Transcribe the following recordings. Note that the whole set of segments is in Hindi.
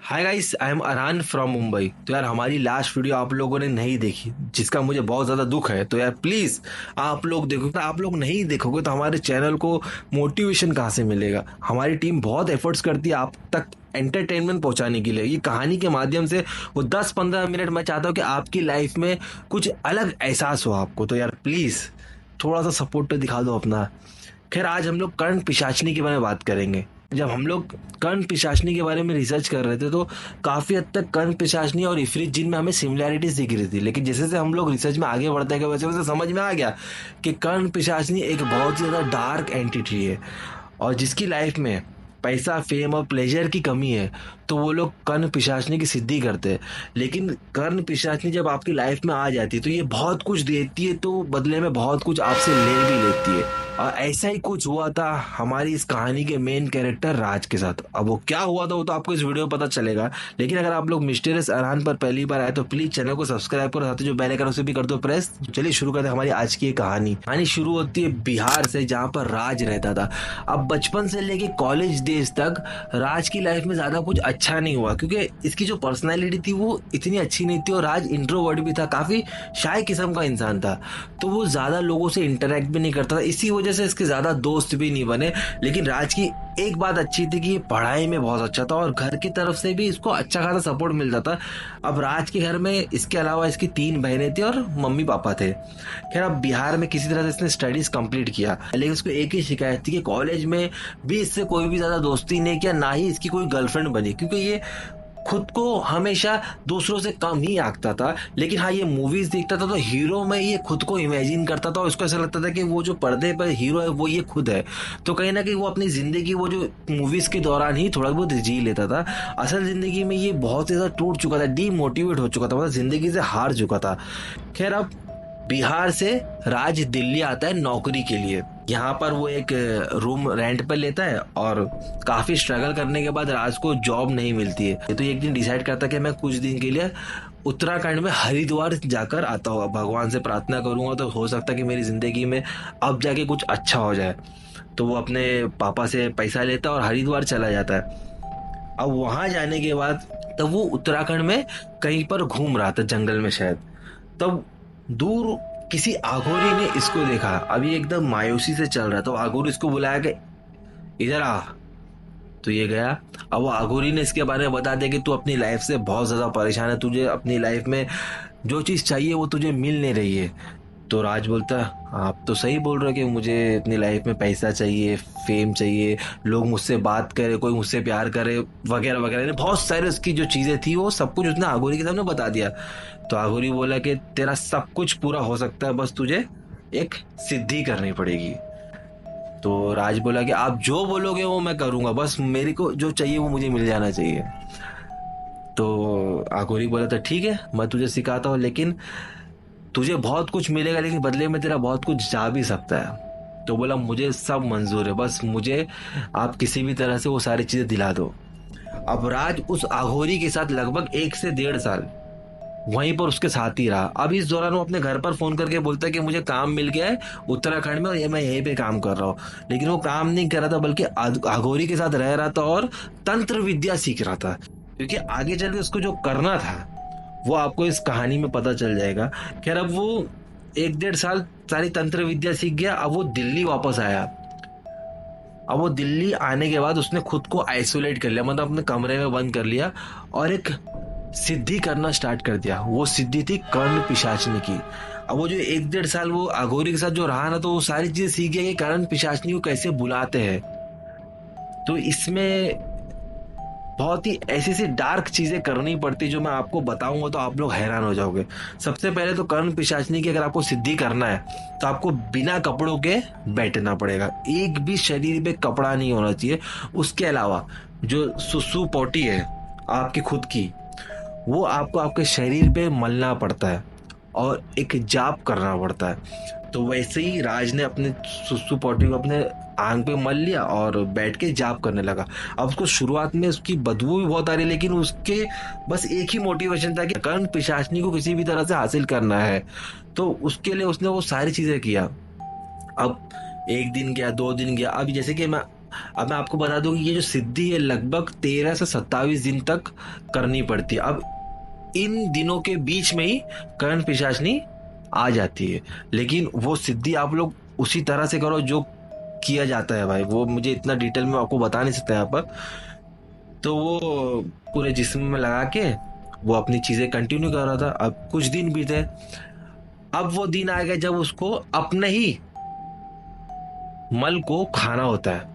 Hi guys, I am Arhan from Mumbai. तो यार हमारी लास्ट वीडियो आप लोगों ने नहीं देखी, जिसका मुझे बहुत ज़्यादा दुख है। तो यार प्लीज़ आप लोग देखो। तो आप लोग नहीं देखोगे तो हमारे चैनल को मोटिवेशन कहाँ से मिलेगा। हमारी टीम बहुत एफर्ट्स करती है आप तक एंटरटेनमेंट पहुंचाने के लिए। ये कहानी के माध्यम से वो 10-15 मिनट मैं चाहता हूँ कि आपकी लाइफ में कुछ अलग एहसास हो आपको। तो यार प्लीज़ थोड़ा सा सपोर्ट तो दिखा दो अपना। खैर, आज हम लोग कर्ण पिशाचनी के बारे में बात करेंगे। जब हम लोग कर्ण पिशाचनी के बारे में रिसर्च कर रहे थे तो काफ़ी हद तक कर्ण पिशाचनी और इफरीत जिन में हमें सिमिलैरिटीज दिख रही थी, लेकिन जैसे जैसे हम लोग रिसर्च में आगे बढ़ते गए वैसे वैसे समझ में आ गया कि कर्ण पिशाचनी एक बहुत ही ज़्यादा डार्क एंटिटी है और जिसकी लाइफ में पैसा, फेम और प्लेजर की कमी है तो वो लोग कर्ण पिशाचनी की सिद्धि करते हैं। लेकिन कर्ण पिशाचनी जब आपकी लाइफ में आ जाती है तो ये बहुत कुछ देती है, तो बदले में बहुत कुछ आपसे ले भी लेती है। और ऐसा ही कुछ हुआ था हमारी इस कहानी के मेन कैरेक्टर राज के साथ। अब वो क्या हुआ था वो तो आपको इस वीडियो में पता चलेगा, लेकिन अगर आप लोग मिस्टीरियस अरहान पर पहली बार आए तो प्लीज चैनल को सब्सक्राइब करो, साथ ही जो बेल आइकन उसे भी कर दो प्रेस। चलिए शुरू करते हैं हमारी आज की कहानी शुरू होती है बिहार से, जहाँ पर राज रहता था। अब बचपन से लेके कॉलेज डेज तक राज की लाइफ में ज्यादा कुछ अच्छा नहीं हुआ, क्योंकि इसकी जो पर्सनैलिटी थी वो इतनी अच्छी नहीं थी और राज इंट्रोवर्ट भी था, काफी शाय किस्म का इंसान था। तो वो ज्यादा लोगों से इंटरेक्ट भी नहीं करता था, इसी वजह से इसके ज्यादा दोस्त भी नहीं बने। लेकिन राज की एक बात अच्छी थी कि ये पढ़ाई में बहुत अच्छा था और घर की तरफ से भी इसको अच्छा खासा सपोर्ट मिलता था। अब राज के घर में इसके अलावा इसकी 3 बहनें थी और मम्मी पापा थे। खैर, अब बिहार में किसी तरह से इसने स्टडीज कंप्लीट किया, लेकिन उसको एक ही शिकायत थी कि कॉलेज में भी इससे कोई भी ज्यादा दोस्ती नहीं किया, ना ही इसकी कोई गर्लफ्रेंड बनी, क्योंकि ये खुद को हमेशा दूसरों से कम ही आंकता था। लेकिन हाँ, ये मूवीज देखता था तो हीरो में ये खुद को इमेजिन करता था और उसको ऐसा लगता था कि वो जो पर्दे पर हीरो है वो ये खुद है। तो कहीं ना कहीं वो अपनी जिंदगी वो जो मूवीज के दौरान ही थोड़ा बहुत जी लेता था। असल जिंदगी में ये बहुत ज्यादा टूट चुका था, डीमोटिवेट हो चुका था, मतलब जिंदगी से हार चुका था। खैर, अब बिहार से राज दिल्ली आता है नौकरी के लिए। यहाँ पर वो एक रूम रेंट पर लेता है और काफी स्ट्रगल करने के बाद राज को जॉब नहीं मिलती है। तो एक दिन डिसाइड करता है कि मैं कुछ दिन के लिए उत्तराखंड में हरिद्वार जाकर आता हूँ, भगवान से प्रार्थना करूंगा तो हो सकता है कि मेरी जिंदगी में अब जाके कुछ अच्छा हो जाए। तो वो अपने पापा से पैसा लेता है और हरिद्वार चला जाता है। अब वहां जाने के बाद तब वो उत्तराखंड में कहीं पर घूम रहा था, जंगल में शायद। तब दूर किसी आघोरी ने इसको देखा। अभी एकदम मायूसी से चल रहा, तो आघोरी इसको बुलाया कि इधर आ। तो ये गया। अब वो आघोरी ने इसके बारे में बता दिया कि तू अपनी लाइफ से बहुत ज्यादा परेशान है, तुझे अपनी लाइफ में जो चीज चाहिए वो तुझे मिल नहीं रही है। तो राज बोलता, आप तो सही बोल रहे हो कि मुझे अपनी लाइफ में पैसा चाहिए, फेम चाहिए, लोग मुझसे बात करे, कोई मुझसे प्यार करे, वगैरह वगैरह। बहुत सारे उसकी जो चीजें थी वो सब कुछ उसने आघोरी के सामने बता दिया। तो आघोरी बोला कि तेरा सब कुछ पूरा हो सकता है, बस तुझे एक सिद्धि करनी पड़ेगी। तो राज बोला कि आप जो बोलोगे वो मैं करूंगा, बस मेरे को जो चाहिए वो मुझे मिल जाना चाहिए। तो आघोरी बोला था ठीक है, मैं तुझे सिखाता हूँ, लेकिन तुझे बहुत कुछ मिलेगा, लेकिन बदले में तेरा बहुत कुछ जा भी सकता है। तो बोला मुझे सब मंजूर है, बस मुझे आप किसी भी तरह से वो सारी चीजें दिला दो। अब राज उस आघोरी के साथ लगभग 1 से 1.5 साल वहीं पर उसके साथ ही रहा। अब इस दौरान वो अपने घर पर फोन करके बोलता है कि मुझे काम मिल गया है उत्तराखंड में और ये मैं यहीं पे काम कर रहा हूँ। लेकिन वो काम नहीं कर रहा था, बल्कि आघोरी के साथ रह रहा था और तंत्र विद्या सीख रहा था, क्योंकि आगे चल के उसको जो करना था वो आपको इस कहानी में पता चल जाएगा। खैर, अब वो 1-1.5 साल सारी तंत्र विद्या सीख गया। अब वो दिल्ली वापस आया। अब वो दिल्ली आने के बाद उसने खुद को आइसोलेट कर लिया, मतलब अपने कमरे में बंद कर लिया और एक सिद्धि करना स्टार्ट कर दिया। वो सिद्धि थी कर्ण पिशाचनी की। अब वो जो 1-1.5 साल वो अघोरी के साथ जो रहा ना, तो वो सारी चीजें सीख गया कि कर्ण पिशाचनी को कैसे बुलाते हैं। तो इसमें बहुत ही ऐसी सी डार्क चीजें करनी पड़ती जो मैं आपको बताऊंगा तो आप लोग हैरान हो जाओगे। सबसे पहले तो कर्ण पिशाचनी की अगर आपको सिद्धि करना है तो आपको बिना कपड़ों के बैठना पड़ेगा, एक भी शरीर पे कपड़ा नहीं होना चाहिए। उसके अलावा जो सुसु पोटी है आपकी खुद की, वो आपको आपके शरीर पे मलना पड़ता है और एक जाप करना पड़ता है। तो वैसे ही राज ने अपने सुसु पोटी को अपने आंग पे मल लिया और बैठ के जाप करने लगा। अब उसको शुरुआत में उसकी बदबू भी बहुत आ रही, लेकिन उसके बस एक ही मोटिवेशन था कि कर्ण पिशाचनी को किसी भी तरह से हासिल करना है। तो उसके लिए उसने वो सारी चीजें किया। अब 1 दिन गया, 2 दिन गया। अब जैसे कि मैं अब मैं आपको बता दूं कि ये जो सिद्धि है लगभग 13 से 27 दिन तक करनी पड़ती है। अब इन दिनों के बीच में ही कर्ण पिशाचनी आ जाती है, लेकिन वो सिद्धि आप लोग उसी तरह से करो जो किया जाता है भाई। वो मुझे इतना डिटेल में आपको बता नहीं सकता यहाँ पर। तो वो पूरे जिस्म में लगा के वो अपनी चीजें कंटिन्यू कर रहा था। अब कुछ दिन बीते, अब वो दिन आ गया जब उसको अपने ही मल को खाना होता है,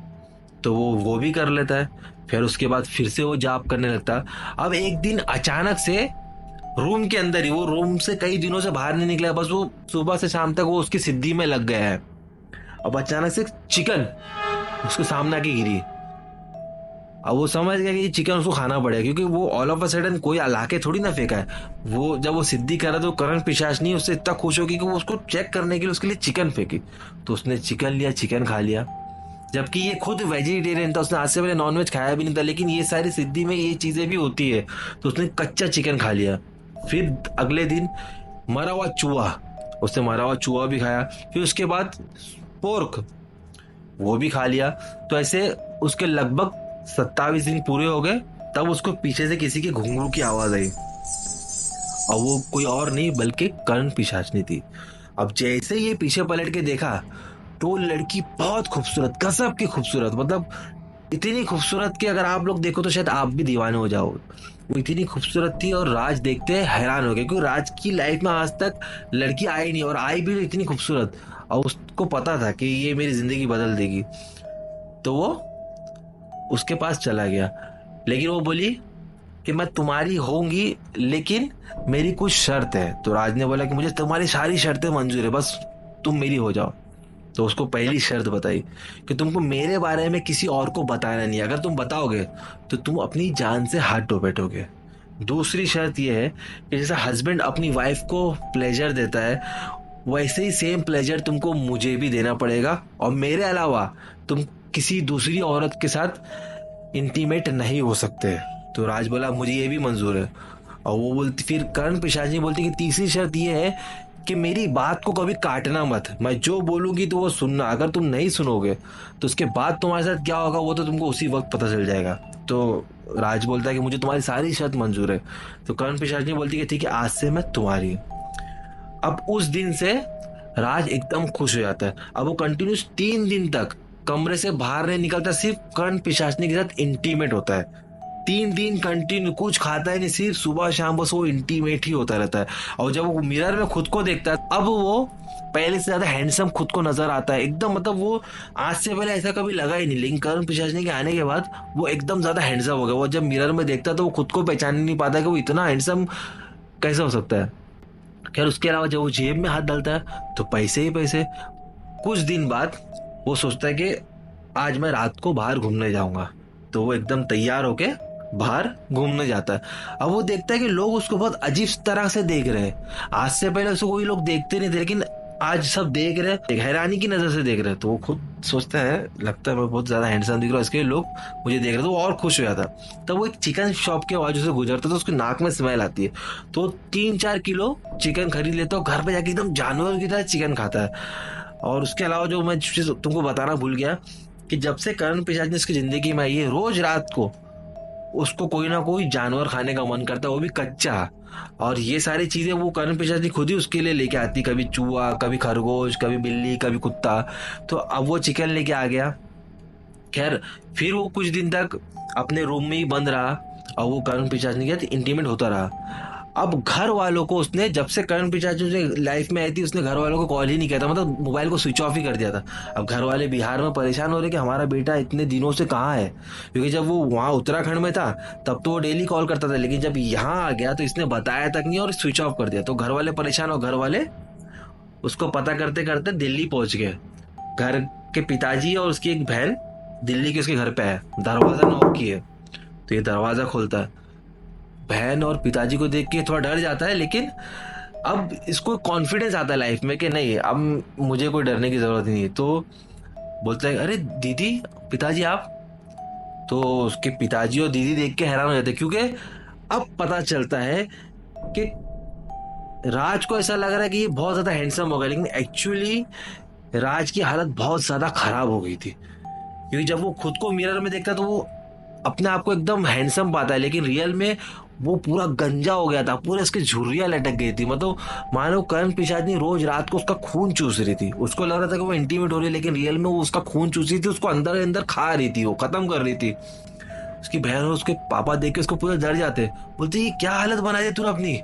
तो वो भी कर लेता है। फिर उसके बाद फिर से वो जाप करने लगता है। अब एक दिन अचानक से रूम के अंदर ही, वो रूम से कई दिनों से बाहर नहीं निकला, बस वो सुबह से शाम तक वो उसकी सिद्धि में लग गया है। अब अचानक से चिकन उसके सामने आके गिरी। अब वो समझ गया कि चिकन उसको खाना पड़ेगा, क्योंकि वो ऑल ऑफ अ सडन कोई लाके थोड़ी ना फेंका है। वो जब वो सिद्धि कर रहा था तो करण पिशाचनी उससे इतना खुश होगी कि वो उसको चेक करने के लिए उसके लिए चिकन फेंकी। तो उसने चिकन लिया, चिकन खा लिया, जबकि ये खुद वेजिटेरियन था, उसने आज से पहले नॉनवेज खाया भी नहीं था। लेकिन ये सारी सिद्धि में ये चीजें भी होती है, तो उसने कच्चा चिकन खा लिया। फिर अगले दिन मरा हुआ चूहा, उसने मरा हुआ चूहा भी खाया। फिर उसके बाद पोर्क, वो भी खा लिया। तो ऐसे उसके लगभग 27 दिन पूरे हो गए। तब उसको पीछे से किसी के घुंघरू की आवाज आई, और वो कोई और नहीं बल्कि कर्ण पिशाचनी थी। अब जैसे ये पीछे पलट के देखा तो लड़की बहुत खूबसूरत, गजब की खूबसूरत, मतलब इतनी खूबसूरत कि अगर आप लोग देखो तो शायद आप भी दीवाने हो जाओ। वो इतनी खूबसूरत थी और राज देखते हैरान हो गए, क्योंकि राज की लाइफ में आज तक लड़की आई नहीं, और आई भी इतनी खूबसूरत। और उसको पता था कि ये मेरी जिंदगी बदल देगी। तो वो उसके पास चला गया, लेकिन वो बोली कि मैं तुम्हारी होंगी, लेकिन मेरी कुछ शर्त है। तो राज ने बोला कि मुझे तुम्हारी सारी शर्तें मंजूर है, बस तुम मेरी हो जाओ। तो उसको पहली शर्त बताई कि तुमको मेरे बारे में किसी और को बताना नहीं, अगर तुम बताओगे तो तुम अपनी जान से हाथ धो बैठोगे। दूसरी शर्त यह है कि जैसा हस्बैंड अपनी वाइफ को प्लेजर देता है, वैसे ही सेम प्लेजर तुमको मुझे भी देना पड़ेगा, और मेरे अलावा तुम किसी दूसरी औरत के साथ इंटीमेट नहीं हो सकते। तो राज बोला मुझे ये भी मंजूर है। और वो बोलती, फिर कर्ण पिशाचिनी बोलती कि तीसरी शर्त ये है कि मेरी बात को कभी काटना मत, मैं जो बोलूंगी तो वो सुनना, अगर तुम नहीं सुनोगे तो उसके बाद तुम्हारे साथ क्या होगा वो तो तुमको उसी वक्त पता चल जाएगा। तो राज बोलता है कि मुझे तुम्हारी सारी शर्त मंजूर है। तो कर्ण पिशाचिनी बोलती है कि ठीक है, आज से मैं तुम्हारी। अब उस दिन से राज एकदम खुश हो जाता है। अब वो कंटिन्यूस 3 दिन तक कमरे से बाहर नहीं निकलता, सिर्फ कर्ण पिशाचिनी के साथ इंटीमेट होता है। 3 दिन कंटिन्यू कुछ खाता है नहीं, सिर्फ सुबह शाम बस वो इंटीमेट ही होता रहता है। और जब वो मिरर में खुद को देखता है, अब वो पहले से ज्यादा हैंडसम खुद को नजर आता है एकदम। मतलब वो आज से पहले ऐसा कभी लगा ही नहीं, लेकिन कर्ण पिशाचिनी के आने के बाद वो एकदम ज्यादा हैंडसम हो गया। वो जब मिरर में देखता है तो वो खुद को पहचान नहीं पाता कि वो इतना हैंडसम कैसे हो सकता है। खैर उसके अलावा जब वो जेब में हाथ डालता है तो पैसे ही पैसे। कुछ दिन बाद वो सोचता है कि आज मैं रात को बाहर घूमने जाऊंगा। तो वो एकदम तैयार होके बाहर घूमने जाता है। अब वो देखता है कि लोग उसको बहुत अजीब तरह से देख रहे हैं। आज से पहले उसको कोई लोग देखते नहीं थे, लेकिन आज सब देख रहे हैं, हैरानी की नजर से देख रहे हैं। तो वो खुद सोचता है, लगता है मैं बहुत ज्यादा हैंडसम दिख रहा हूँ, इसके लिए लोग मुझे देख रहे, तो वो और खुश हो जाता। तब वो एक चिकन शॉप के बाजू से गुजरता तो उसकी नाक में स्मेल आती है। तो 3-4 किलो चिकन खरीद लेता है, घर पे जाके एकदम जानवर की तरह चिकन खाता है। और उसके अलावा जो मैं चीज तुमको बताना भूल गया कि जब से कर्ण पिशाच ने उसकी जिंदगी में आई है, रोज रात को उसको कोई ना कोई जानवर खाने का मन करता है, वो भी कच्चा। और ये सारी चीजें वो कर्ण पिशाची खुद ही उसके लिए लेके आती, कभी चूहा, कभी खरगोश, कभी बिल्ली, कभी कुत्ता। तो अब वो चिकन लेके आ गया। खैर फिर वो कुछ दिन तक अपने रूम में ही बंद रहा, और वो कर्ण पिशाच के साथ इंटीमेट होता रहा। अब घर वालों को उसने, जब से कर्ण पिशाच लाइफ में आई थी, उसने घर वालों को कॉल ही नहीं किया था, मतलब मोबाइल को स्विच ऑफ ही कर दिया था। अब घर वाले बिहार में परेशान हो रहे कि हमारा बेटा इतने दिनों से कहाँ है, क्योंकि जब वो वहाँ उत्तराखंड में था तब तो वो डेली कॉल करता था, लेकिन जब यहाँ आ गया तो इसने बताया तक नहीं और स्विच ऑफ कर दिया। तो घर वाले परेशान, और घर वाले उसको पता करते करते दिल्ली पहुंच गए। घर के पिताजी और उसकी एक बहन दिल्ली के उसके घर पे है, दरवाजा नॉक किए। तो ये दरवाजा खोलता है, बहन और पिताजी को देख के थोड़ा डर जाता है, लेकिन अब इसको कॉन्फिडेंस आता है लाइफ में कि नहीं, अब मुझे कोई डरने की जरूरत नहीं है। तो बोलता है अरे दीदी, पिताजी आप। तो उसके पिताजी और दीदी देख के हैरान हो जाते हैं, क्योंकि अब पता चलता है कि राज को ऐसा लग रहा है कि ये बहुत ज्यादा हैंडसम हो गया, लेकिन एक्चुअली राज की हालत बहुत ज्यादा खराब हो गई थी। क्योंकि जब वो खुद को मिरर में देखता है तो वो अपने आप को एकदम हैंडसम पाता है, लेकिन रियल में वो पूरा गंजा हो गया था, पूरे उसकी झुर्रियां लटक गई थी। मतलब मानो करण पिशाचनी रोज रात को उसका खून चूस रही थी। उसको लग रहा था कि वो इंटीमेट हो रही है, लेकिन रियल में वो उसका खून चूस रही थी, उसको अंदर अंदर खा रही थी, वो खत्म कर रही थी। उसकी बहन और उसके पापा देख के उसको पूरा डर जाते, बोलते ये क्या हालत बना दी तूने अपनी।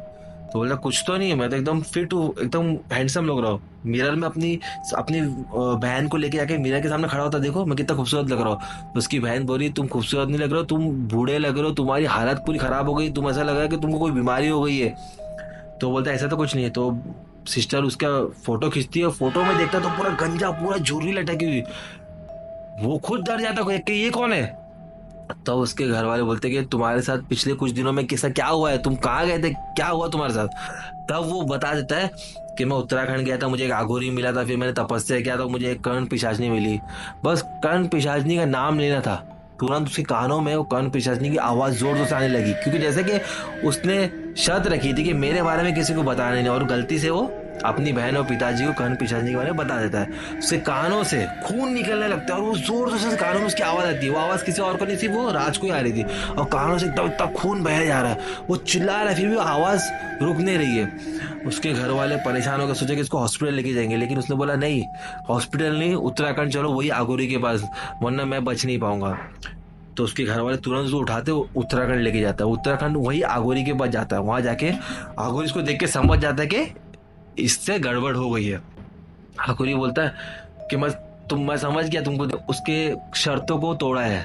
तो बोला कुछ तो नहीं है, मैं तो एकदम फिट हूँ, एकदम हैंडसम लग रहा हूँ। मिरर में अपनी अपनी बहन को लेके जाके मिरर के सामने खड़ा होता, देखो मैं कितना खूबसूरत लग रहा हूँ। तो उसकी बहन बोली तुम खूबसूरत नहीं लग रहे हो, तुम बूढ़े लग रहे हो, तुम्हारी हालत पूरी खराब हो गई, तुम ऐसा लग रहा है कि तुमको कोई बीमारी हो गई है। तो बोलता ऐसा तो कुछ नहीं है। तो सिस्टर उसका फोटो खींचती है, फोटो में देखता तो पूरा गंजा, पूरा झुर्री लटकी हुई। वो खुद डर जाता कि ये कौन है। तो उसके घर वाले बोलते कि तुम्हारे साथ पिछले कुछ दिनों में किसा क्या हुआ है, तुम कहाँ गए थे, क्या हुआ तुम्हारे साथ। तब वो बता देता है कि मैं उत्तराखंड गया था, मुझे एक आघोरी मिला था, फिर मैंने तपस्या किया था, मुझे एक कर्ण पिशाचनी मिली। बस कर्ण पिशाचनी का नाम लेना था, तुरंत उसके कानों में वो कर्ण पिशाचनी की आवाज जोर जोर से आने लगी, क्योंकि जैसे कि उसने शर्त रखी थी कि मेरे बारे में किसी को बताना नहीं, और गलती से वो अपनी बहन और पिताजी को कर्ण पिशाचनी के बारे में बता देता है। उसके कानों से खून निकलने लगता है और वो जोर जोर से कानों में उसकी आवाज आती है। वो आवाज किसी और को नहीं थी, वो राज को ही आ रही थी, और कानों से एकदम इतना खून बह जा रहा है। वो चिल्ला रहा है, फिर भी आवाज रुक नहीं रही है। उसके घर वाले परेशान होकर सोचे कि इसको हॉस्पिटल लेके जाएंगे, लेकिन उसने बोला नहीं, हॉस्पिटल नहीं, उत्तराखंड चलो, वही आगोरी के पास, वरना मैं बच नहीं पाऊंगा। तो उसके घर वाले तुरंत उसको उठाते उत्तराखंड लेके जाता है। उत्तराखंड वही आगोरी के पास जाता है। वहां जाके आगोरी इसको देख के समझ जाता है कि इससे गड़बड़ हो गई है। आगोरी बोलता है कि मैं समझ गया तुमको उसके शर्तों को तोड़ा है।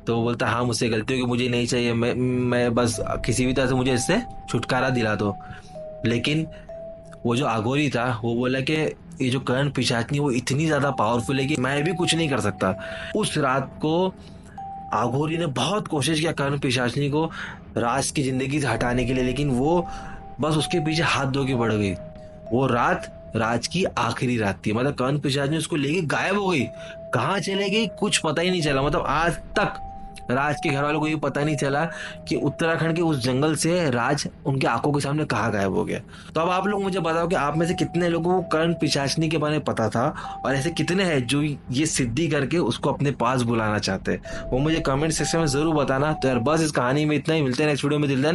तो वो बोलता है हाँ मुझसे गलती होगी, मुझे नहीं चाहिए, मैं बस किसी भी तरह से मुझे इससे छुटकारा दिला दो। लेकिन वो जो आगोरी था वो बोला कि ये जो कर्ण पिशाचनी वो इतनी ज्यादा पावरफुल है कि मैं भी कुछ नहीं कर सकता। उस रात को आघोरी ने बहुत कोशिश किया कर्ण पिशाचनी को राज की जिंदगी से हटाने के लिए, लेकिन वो बस उसके पीछे हाथ धो के बढ़ गई। वो रात राज की आखिरी रात थी, मतलब कर्ण पिशाचनी उसको लेके गायब हो गई। कहाँ चले गई कुछ पता ही नहीं चला। मतलब आज तक राज के घर वालों को ये पता नहीं चला कि उत्तराखंड के उस जंगल से राज उनके आंखों के सामने कहाँ गायब हो गया। तो अब आप लोग मुझे बताओ कि आप में से कितने लोगों को कर्ण पिशाचनी के बारे में पता था, और ऐसे कितने हैं जो ये सिद्धि करके उसको अपने पास बुलाना चाहते हैं। वो मुझे कमेंट सेक्शन में जरूर बताना। तो यार बस इस कहानी में इतना ही, मिलते हैं नेक्स्ट वीडियो में। दिल